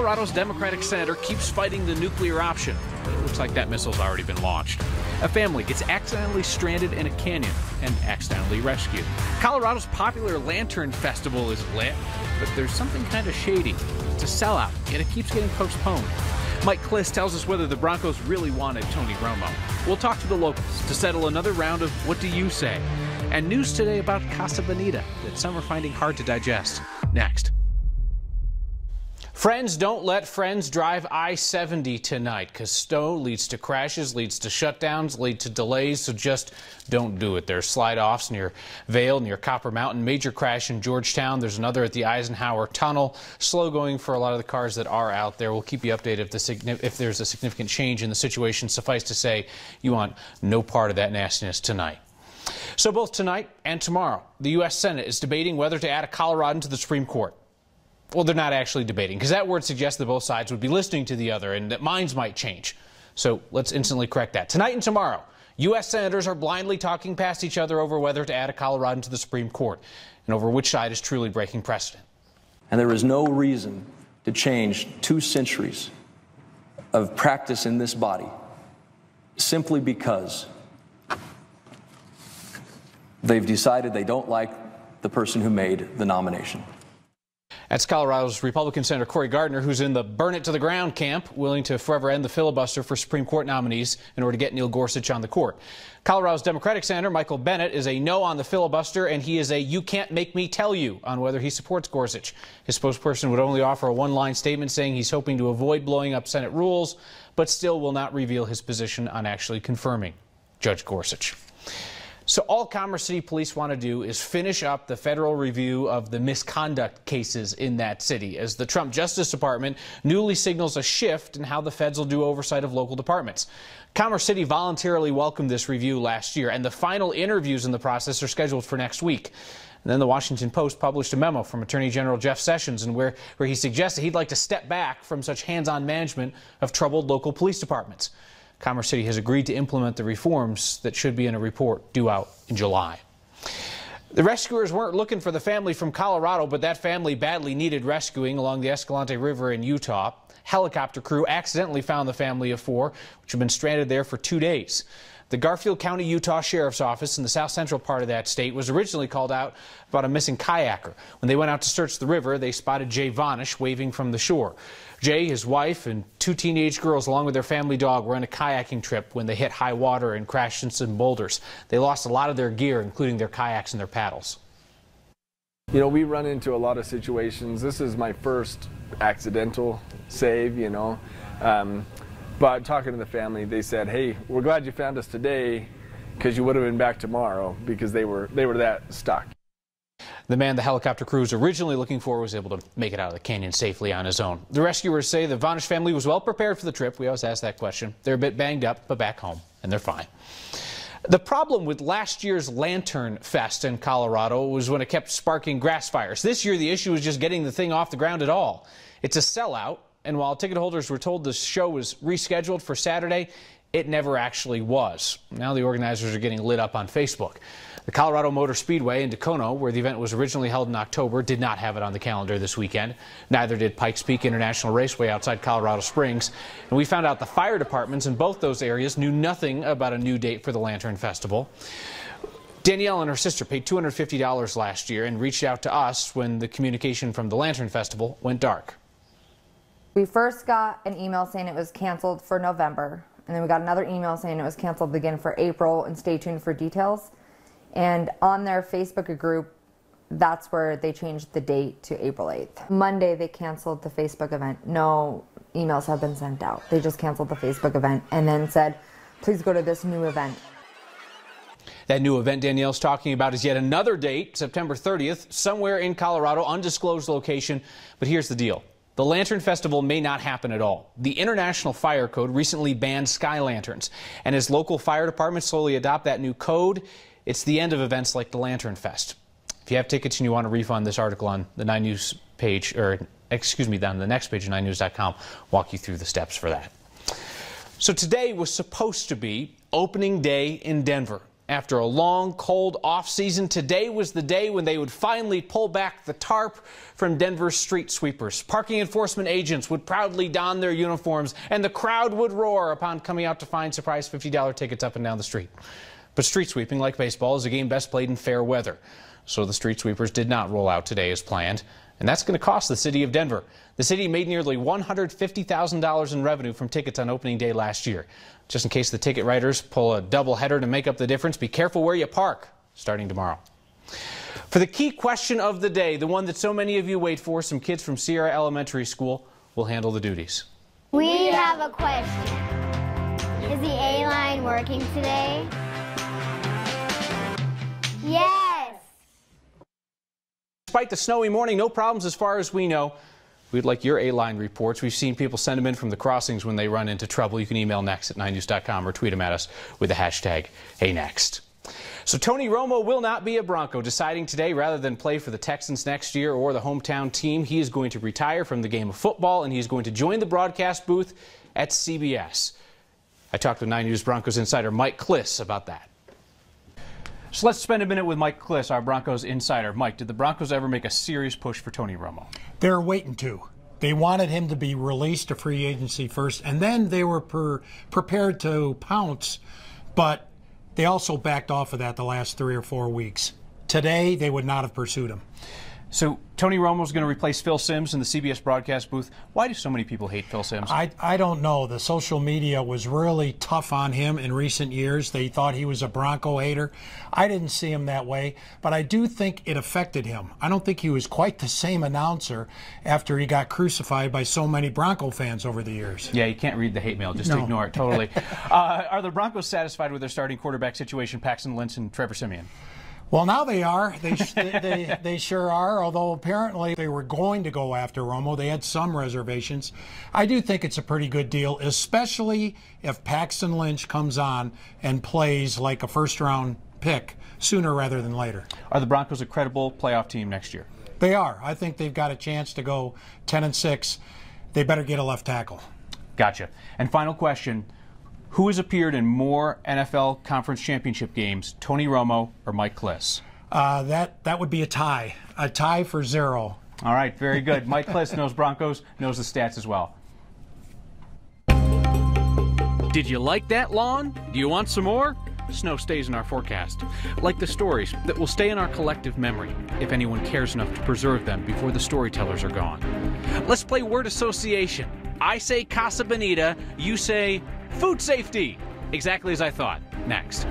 Colorado's Democratic senator keeps fighting the nuclear option, but it looks like that missile's already been launched. A family gets accidentally stranded in a canyon and accidentally rescued. Colorado's popular Lantern Festival is lit, but there's something kind of shady. It's a sellout, yet it keeps getting postponed. Mike Kliss tells us whether the Broncos really wanted Tony Romo. We'll talk to the locals to settle another round of What Do You Say? And news today about Casa Bonita that some are finding hard to digest. Next. Friends, don't let friends drive I-70 tonight, because snow leads to crashes, leads to shutdowns, leads to delays, so just don't do it. There's slide-offs near Vail, near Copper Mountain, major crash in Georgetown. There's another at the Eisenhower Tunnel. Slow going for a lot of the cars that are out there. We'll keep you updated if there's a significant change in the situation. Suffice to say, you want no part of that nastiness tonight. So both tonight and tomorrow, the U.S. Senate is debating whether to add a Coloradan to the Supreme Court. Well, they're not actually debating, because that word suggests that both sides would be listening to the other and that minds might change. So let's instantly correct that. Tonight and tomorrow, U.S. senators are blindly talking past each other over whether to add a Coloradan to the Supreme Court and over which side is truly breaking precedent. And there is no reason to change 2 centuries of practice in this body simply because they've decided they don't like the person who made the nomination. That's Colorado's Republican Senator Cory Gardner, who's in the burn-it-to-the-ground camp, willing to forever end the filibuster for Supreme Court nominees in order to get Neil Gorsuch on the court. Colorado's Democratic Senator Michael Bennet is a no on the filibuster, and he is a you can't make me tell you on whether he supports Gorsuch. His spokesperson would only offer a one-line statement saying he's hoping to avoid blowing up Senate rules, but still will not reveal his position on actually confirming Judge Gorsuch. So all Commerce City Police want to do is finish up the federal review of the misconduct cases in that city, as the Trump Justice Department newly signals a shift in how the feds will do oversight of local departments. Commerce City voluntarily welcomed this review last year, and the final interviews in the process are scheduled for next week. And then the Washington Post published a memo from Attorney General Jeff Sessions, and where he suggested he'd like to step back from such hands-on management of troubled local police departments. Commerce City has agreed to implement the reforms that should be in a report due out in July. The rescuers weren't looking for the family from Colorado, but that family badly needed rescuing along the Escalante River in Utah. Helicopter crew accidentally found the family of 4, which had been stranded there for 2 days. The Garfield County, Utah Sheriff's Office in the south central part of that state was originally called out about a missing kayaker. When they went out to search the river, they spotted Jay Vonish waving from the shore. Jay, his wife, and 2 teenage girls, along with their family dog, were on a kayaking trip when they hit high water and crashed into some boulders. They lost a lot of their gear, including their kayaks and their paddles. You know, we run into a lot of situations. This is my first accidental save, you know. But talking to the family, they said, hey, we're glad you found us today because you would have been back tomorrow, because they were that stuck. The man the helicopter crew was originally looking for was able to make it out of the canyon safely on his own. The rescuers say the Vonish family was well prepared for the trip. We always ask that question. They're a bit banged up, but back home, and they're fine. The problem with last year's Lantern Fest in Colorado was when it kept sparking grass fires. This year, the issue was just getting the thing off the ground at all. It's a sellout, and while ticket holders were told the show was rescheduled for Saturday, it never actually was. Now the organizers are getting lit up on Facebook. The Colorado Motor Speedway in Dacono, where the event was originally held in October, did not have it on the calendar this weekend. Neither did Pikes Peak International Raceway outside Colorado Springs. And we found out the fire departments in both those areas knew nothing about a new date for the Lantern Festival. Danielle and her sister paid $250 last year and reached out to us when the communication from the Lantern Festival went dark. We first got an email saying it was canceled for November, and then we got another email saying it was canceled again for April, and stay tuned for details. And on their Facebook group, that's where they changed the date to April 8th. Monday, they canceled the Facebook event. No emails have been sent out. They just canceled the Facebook event and then said, please go to this new event. That new event Danielle's talking about is yet another date, September 30th, somewhere in Colorado, undisclosed location. But here's the deal. The Lantern Festival may not happen at all. The International Fire Code recently banned sky lanterns. And as local fire departments slowly adopt that new code, it's the end of events like the Lantern Fest. If you have tickets and you want to refund, this article on the 9 News page, or excuse me, on the next page of 9news.com, walk you through the steps for that. So today was supposed to be opening day in Denver. After a long, cold off-season, today was the day when they would finally pull back the tarp from Denver's street sweepers. Parking enforcement agents would proudly don their uniforms, and the crowd would roar upon coming out to find surprise $50 tickets up and down the street. But street sweeping, like baseball, is a game best played in fair weather. So the street sweepers did not roll out today as planned, and that's going to cost the city of Denver. The city made nearly $150,000 in revenue from tickets on opening day last year. Just in case the ticket writers pull a doubleheader to make up the difference, be careful where you park starting tomorrow. For the key question of the day, the one that so many of you wait for, some kids from Sierra Elementary School will handle the duties. We have a question. Is the A-line working today? Yes! Despite the snowy morning, no problems as far as we know. We'd like your A-line reports. We've seen people send them in from the crossings when they run into trouble. You can email next@9news.com or tweet them at us with the hashtag #HeyNext. So Tony Romo will not be a Bronco, deciding today rather than play for the Texans next year or the hometown team, he is going to retire from the game of football and he's going to join the broadcast booth at CBS. I talked with 9 News Broncos insider Mike Kliss about that. So let's spend a minute with Mike Kliss, our Broncos insider. Mike, did the Broncos ever make a serious push for Tony Romo? They're waiting to. They wanted him to be released to free agency first, and then they were prepared to pounce, but they also backed off of that the last 3 or 4 weeks. Today, they would not have pursued him. So Tony Romo's going to replace Phil Simms in the CBS broadcast booth. Why do so many people hate Phil Simms? I don't know. The social media was really tough on him in recent years. They thought he was a Bronco hater. I didn't see him that way, but I do think it affected him. I don't think he was quite the same announcer after he got crucified by so many Bronco fans over the years. Yeah, you can't read the hate mail. Just ignore it totally. Are the Broncos satisfied with their starting quarterback situation, Paxton Lynch and Trevor Siemian? Well, now they are. They sure are, although apparently they were going to go after Romo. They had some reservations. I do think it's a pretty good deal, especially if Paxton Lynch comes on and plays like a first-round pick sooner rather than later. Are the Broncos a credible playoff team next year? They are. I think they've got a chance to go 10-6. They better get a left tackle. Gotcha. And final question. Who has appeared in more NFL Conference Championship games, Tony Romo or Mike Kliss? That would be a tie for 0. All right, very good. Mike Kliss knows Broncos, knows the stats as well. Did you like that lawn? Do you want some more? Snow stays in our forecast. Like the stories that will stay in our collective memory, if anyone cares enough to preserve them before the storytellers are gone. Let's play word association. I say Casa Bonita, you say food safety. Exactly as I thought. Next.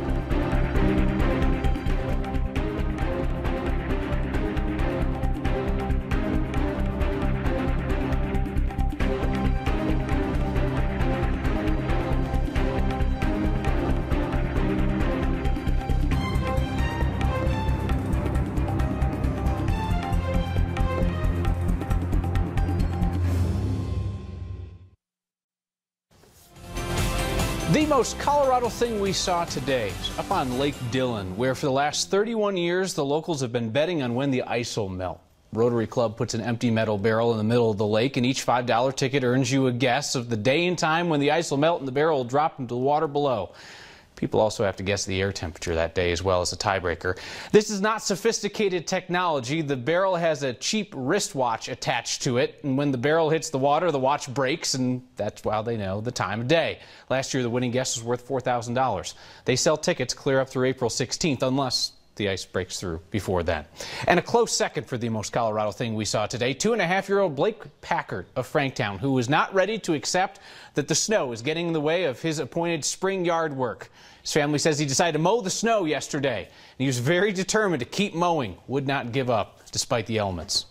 The most Colorado thing we saw today is up on Lake Dillon, where for the last 31 years, the locals have been betting on when the ice will melt. Rotary Club puts an empty metal barrel in the middle of the lake, and each $5 ticket earns you a guess of the day and time when the ice will melt and the barrel will drop into the water below. People also have to guess the air temperature that day as well as a tiebreaker. This is not sophisticated technology. The barrel has a cheap wristwatch attached to it, and when the barrel hits the water, the watch breaks, and that's how they know the time of day. Last year, the winning guess was worth $4,000. They sell tickets clear up through April 16th, unless the ice breaks through before then. And a close second for the most Colorado thing we saw today, 2.5-year-old Blake Packard of Franktown, who was not ready to accept that the snow is getting in the way of his appointed spring yard work. His family says he decided to mow the snow yesterday, and he was very determined to keep mowing, would not give up despite the elements.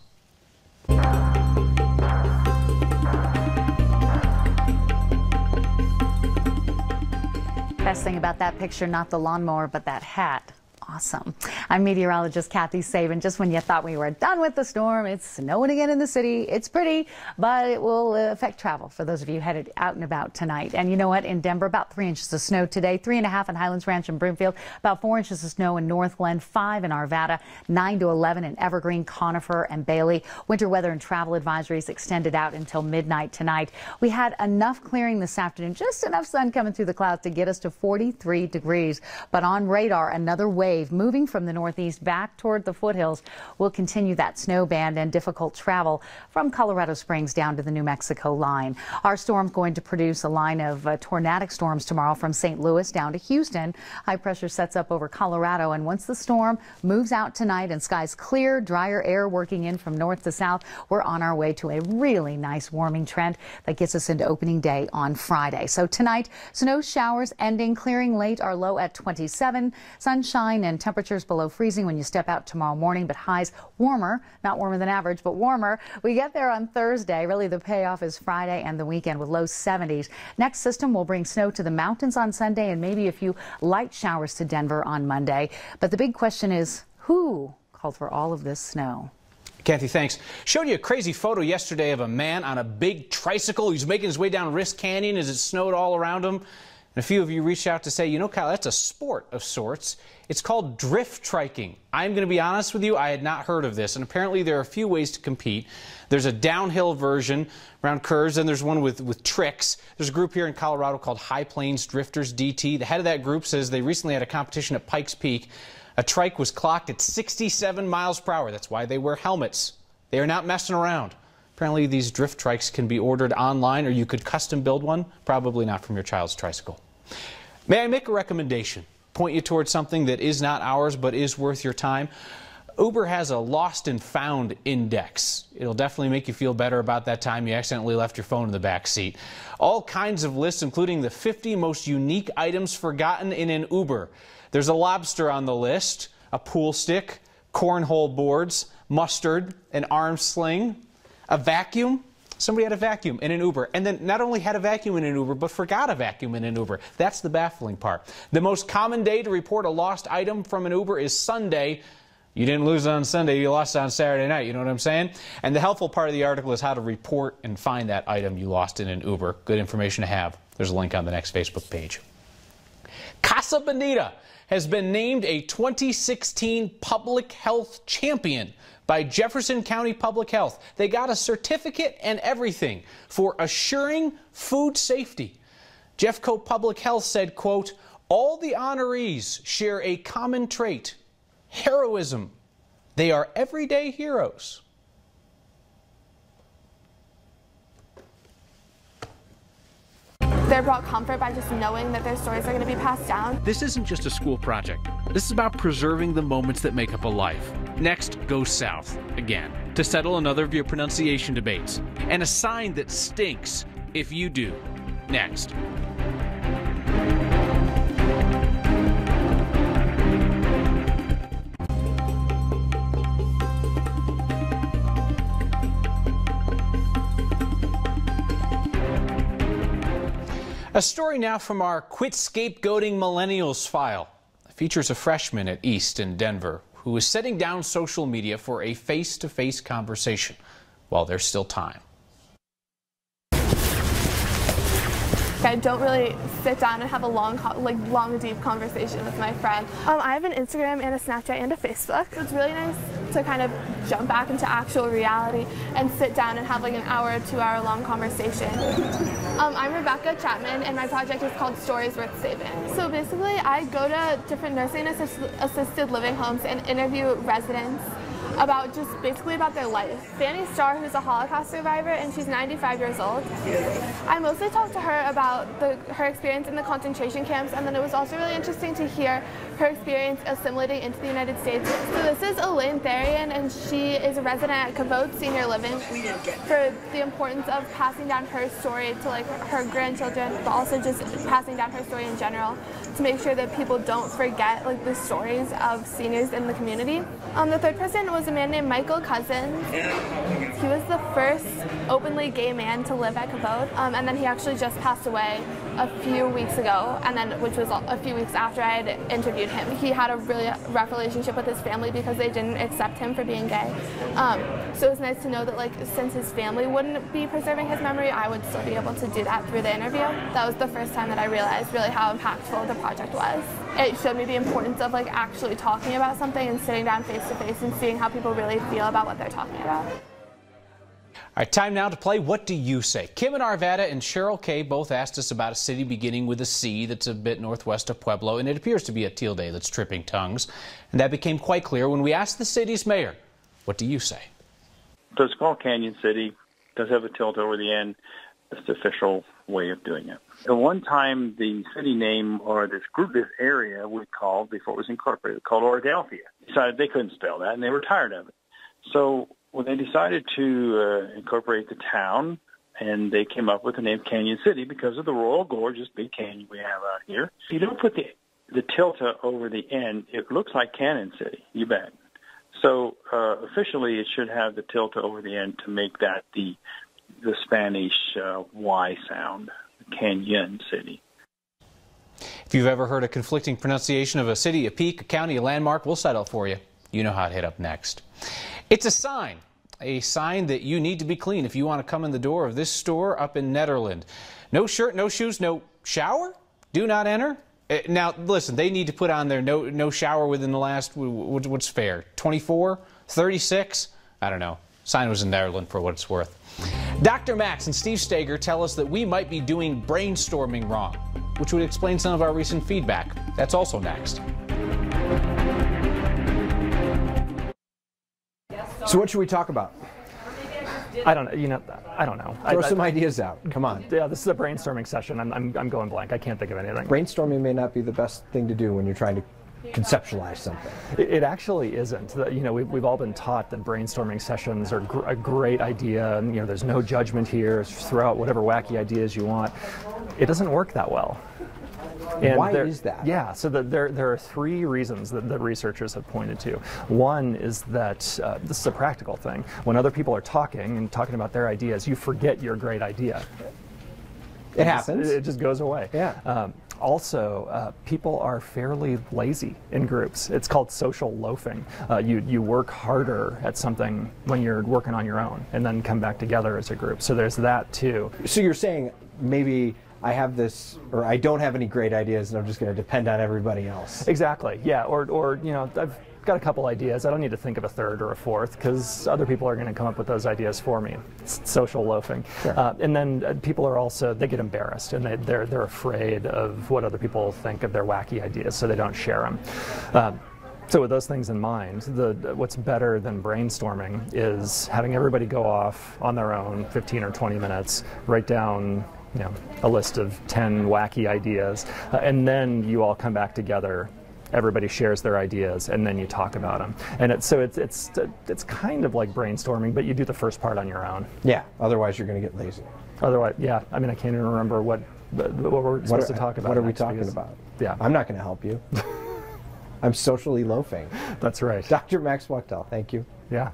Best thing about that picture, not the lawnmower, but that hat Awesome. I'm meteorologist Kathy Sabin. Just when you thought we were done with the storm, it's snowing again in the city. It's pretty, but it will affect travel for those of you headed out and about tonight. And you know what? In Denver, about 3 inches of snow today, 3.5 in Highlands Ranch and Broomfield, about 4 inches of snow in North Glen, 5 in Arvada, 9 to 11 in Evergreen, Conifer, and Bailey. Winter weather and travel advisories extended out until midnight tonight. We had enough clearing this afternoon, just enough sun coming through the clouds to get us to 43 degrees. But on radar, another wave moving from the northeast back toward the foothills will continue that snow band and difficult travel from Colorado Springs down to the New Mexico line. Our storm's going to produce a line of tornadic storms tomorrow from St. Louis down to Houston. High pressure sets up over Colorado, and once the storm moves out tonight and skies clear, drier air working in from north to south, we're on our way to a really nice warming trend that gets us into opening day on Friday. So tonight, snow showers ending, clearing late, our low at 27, sunshine and temperatures below freezing when you step out tomorrow morning, but highs warmer, not warmer than average, but warmer. We get there on Thursday. Really, the payoff is Friday and the weekend with low 70s. Next system will bring snow to the mountains on Sunday and maybe a few light showers to Denver on Monday. But the big question is, who called for all of this snow? Kathy, thanks. Showed you a crazy photo yesterday of a man on a big tricycle. He's making his way down Risk Canyon as it snowed all around him. And a few of you reached out to say, you know, Kyle, that's a sport of sorts. It's called drift triking. I'm going to be honest with you, I had not heard of this. And apparently there are a few ways to compete. There's a downhill version around curves, and there's one with tricks. There's a group here in Colorado called High Plains Drifters DT. The head of that group says they recently had a competition at Pikes Peak. A trike was clocked at 67 miles per hour. That's why they wear helmets. They are not messing around. Apparently these drift trikes can be ordered online, or you could custom build one, probably not from your child's tricycle. May I make a recommendation? Point you towards something that is not ours but is worth your time. Uber has a lost and found index. It'll definitely make you feel better about that time you accidentally left your phone in the back seat. All kinds of lists, including the 50 most unique items forgotten in an Uber. There's a lobster on the list, a pool stick, cornhole boards, mustard, an arm sling, a vacuum. Somebody had a vacuum in an Uber, and then not only had a vacuum in an Uber, but forgot a vacuum in an Uber. That's the baffling part. The most common day to report a lost item from an Uber is Sunday. You didn't lose it on Sunday, you lost it on Saturday night, you know what I'm saying? And the helpful part of the article is how to report and find that item you lost in an Uber. Good information to have. There's a link on the next Facebook page. Casa Bonita has been named a 2016 Public Health Champion by Jefferson County Public Health. They got a certificate and everything for assuring food safety. Jeffco Public Health said, quote, all the honorees share a common trait, heroism. They are everyday heroes. They're brought comfort by just knowing that their stories are going to be passed down. This isn't just a school project. This is about preserving the moments that make up a life. Next, go south again to settle another of your pronunciation debates. And a sign that stinks if you do. Next. A story now from our Quit Scapegoating Millennials file. It features a freshman at East in Denver who is setting down social media for a face-to-face conversation while there's still time. I don't really sit down and have a long, deep conversation with my friend. I have an Instagram and a Snapchat and a Facebook. It's really nice to kind of jump back into actual reality and sit down and have like an hour, 2 hour long conversation. I'm Rebecca Chapman, and my project is called Stories Worth Saving. So basically, I go to different nursing assisted living homes and interview residents about basically about their life. Fanny Starr, who's a Holocaust survivor, and she's 95 years old. I mostly talked to her about her experience in the concentration camps, and then it was also really interesting to hear her experience assimilating into the United States. So this is Elaine Therian, and she is a resident at Cavote Senior Living for the importance of passing down her story to like her grandchildren, but also just passing down her story in general to make sure that people don't forget like the stories of seniors in the community. The third person was a man named Michael Cousins. He was the first openly gay man to live at Cavote, and then he actually just passed away a few weeks ago, and then which was a few weeks after I had interviewed valued him. He had a really rough relationship with his family because they didn't accept him for being gay. So it's nice to know that, like, since his family wouldn't be preserving his memory, I would still be able to do that through the interview. That was the first time that I realized really how impactful the project was. It showed me the importance of, like, actually talking about something and sitting down face to face and seeing how people really feel about what they're talking about. All right, time now to play What Do You Say? Kim in Arvada and Cheryl Kay both asked us about a city beginning with a C that's a bit northwest of Pueblo, and it appears to be a teal day that's tripping tongues. And that became quite clear when we asked the city's mayor, what do you say? So it's called Canyon City. It does have a tilt over the end. That's the official way of doing it. At one time, the city name, or this group, this area, we called, before it was incorporated, called Oradelphia. Decided they couldn't spell that, and they were tired of it. So when they decided to incorporate the town, and they came up with the name Canyon City because of the Royal Gorge, this big canyon we have out here. If you don't put the tilde over the end, it looks like Canyon City, you bet. So officially it should have the tilde over the end to make that the Spanish Y sound, Canyon City. If you've ever heard a conflicting pronunciation of a city, a peak, a county, a landmark, we'll settle for you. You know how to hit up next. It's a sign that you need to be clean if you want to come in the door of this store up in Nederland. No shirt, no shoes, no shower, do not enter. Now, listen, they need to put on their no shower within the last, what's fair, 24, 36? I don't know. Sign was in Nederland for what it's worth. Dr. Max and Steve Steger tell us that we might be doing brainstorming wrong, which would explain some of our recent feedback. That's also next. So what should we talk about? I don't know. I don't know. Throw some ideas out. Come on. Yeah, this is a brainstorming session. I'm going blank. I can't think of anything. Brainstorming may not be the best thing to do when you're trying to conceptualize something. It actually isn't. We've all been taught that brainstorming sessions are a great idea, and there's no judgment here. Throw out whatever wacky ideas you want. It doesn't work that well. And why is that? Yeah, so there are three reasons that researchers have pointed to. One is that this is a practical thing. When other people are talking about their ideas, you forget your great idea. It happens. It just goes away. Yeah. Also, people are fairly lazy in groups. It's called social loafing. You work harder at something when you're working on your own and then come back together as a group. So there's that too. So you're saying maybe I have this, or I don't have any great ideas, and I'm just going to depend on everybody else. Exactly. Yeah. Or I've got a couple ideas. I don't need to think of a third or a fourth because other people are going to come up with those ideas for me. It's social loafing. Sure. And then people are also, they get embarrassed and they're afraid of what other people think of their wacky ideas, so they don't share them. So with those things in mind, what's better than brainstorming is having everybody go off on their own 15 or 20 minutes, write down a list of 10 wacky ideas, and then you all come back together. Everybody shares their ideas, and then you talk about them. And it's kind of like brainstorming, but you do the first part on your own. Yeah. Otherwise, you're going to get lazy. Otherwise, yeah. I mean, I can't even remember what we're supposed to talk about. What are we talking about? Yeah. I'm not going to help you. I'm socially loafing. That's right. Dr. Max Wachtel, thank you. Yeah.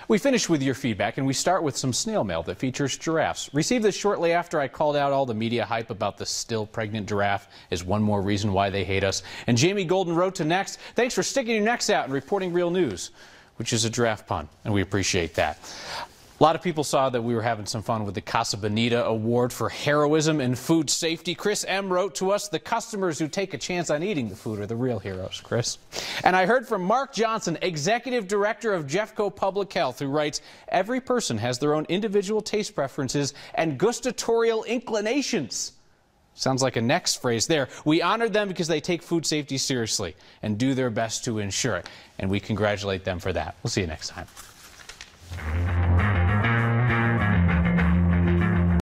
We finish with your feedback, and we start with some snail mail that features giraffes. Received this shortly after I called out all the media hype about the still pregnant giraffe is one more reason why they hate us. And Jamie Golden wrote to Next, thanks for sticking your necks out and reporting real news, which is a giraffe pun, and we appreciate that. A lot of people saw that we were having some fun with the Casa Bonita Award for Heroism and Food Safety. Chris M. wrote to us, the customers who take a chance on eating the food are the real heroes, Chris. And I heard from Mark Johnson, Executive Director of Jeffco Public Health, who writes, every person has their own individual taste preferences and gustatorial inclinations. Sounds like a next phrase there. We honor them because they take food safety seriously and do their best to ensure it. And we congratulate them for that. We'll see you next time.